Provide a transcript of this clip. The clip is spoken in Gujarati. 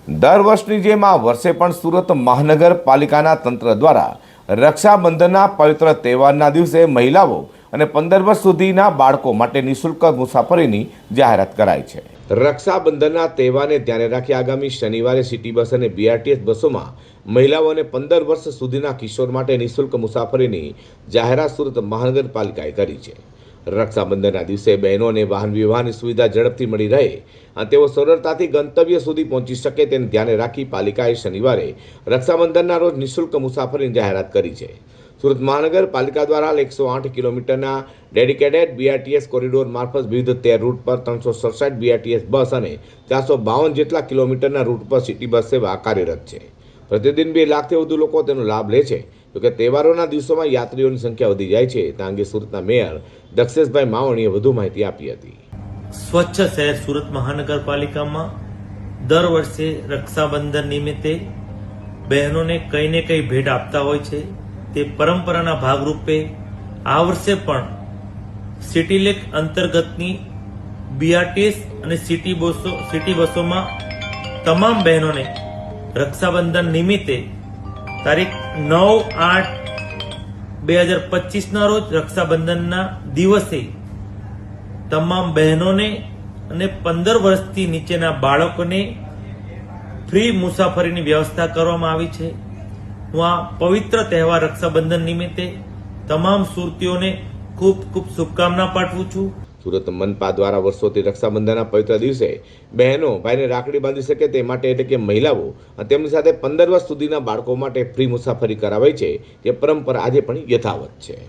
દર વર્ષની જેમ આ વર્ષે પણ સુરત મહાનગરપાલિકાના તંત્ર દ્વારા રક્ષાબંધનના પવિત્ર તહેવારના દિવસે મહિલાઓ અને 15 વર્ષ સુધીના બાળકો માટે નિઃશુલ્ક મુસાફરીની જાહેરાત કરાઈ છે। રક્ષાબંધનના તહેવારને ધ્યાને રાખી આગામી શનિવારે સિટી બસ અને બીઆરટીએસ બસોમાં મહિલાઓ અને 15 વર્ષ સુધીના કિશોર માટે નિઃશુલ્ક મુસાફરીની જાહેરાત સુરત મહાનગરપાલિકાએ કરી છે। રક્ષાબંધનના દિવસે બહેનોને વાહન વ્યવહારની સુવિધા ઝડપથી મળી રહે અને તેઓ સરળતાથી ગંતવ્ય સુધી પહોંચી શકે તેને ધ્યાને રાખી પાલિકાએ શનિવારે રક્ષાબંધનના રોજ નિઃશુલ્ક મુસાફરીની જાહેરાત કરી છે। સુરત મહાનગરપાલિકા દ્વારા 108 કિલોમીટરના ડેડિકેટેડ બીઆરટીએસ કોરિડોર મારફત વિવિધ 13 રૂટ પર 367 બીઆરટીએસ બસ અને 452 જેટલા કિલોમીટરના રૂટ પર સિટી બસ સેવા કાર્યરત છે। પ્રતિદિન 2 લાખથી વધુ લોકો તેનો લાભ લે છે। જોકે તહેવારોના દિવસોમાં યાત્રીઓની સંખ્યા વધી જાય છે। તે અંગે સુરતના મેયર દક્ષેશભાઈ માવણીએ વધુ માહિતી આપી હતી। સ્વચ્છ શહેર સુરત મહાનગરપાલિકામાં દર વર્ષે રક્ષાબંધન નિમિત્તે બહેનોને કંઈ ને કંઈ ભેટ આપતા હોય છે। તે પરંપરાના ભાગરૂપે આ વર્ષે પણ સિટી લેક અંતર્ગતની બીઆરટીએસ અને સિટી બસોમાં તમામ બહેનોને રક્ષાબંધન નિમિત્તે તારીખ 9/8/2025ના રોજ રક્ષાબંધનના દિવસે તમામ બહેનોને અને 15 વર્ષથી નીચેના બાળકોને ફ્રી મુસાફરીની વ્યવસ્થા કરવામાં આવી છે। હું આ પવિત્ર તહેવાર રક્ષાબંધન નિમિત્તે તમામ સુરતીઓને ખૂબ ખૂબ શુભકામના પાઠવું છું। સુરત મનપા દ્વારા વર્ષોથી રક્ષાબંધનના પવિત્ર દિવસે બહેનો ભાઈને રાખડી બાંધી શકે તે માટે એટલે કે મહિલાઓ અને તેમની સાથે 15 વર્ષ સુધીના બાળકો માટે ફ્રી મુસાફરી કરાવાય છે। જે પરંપરા આજે પણ યથાવત છે।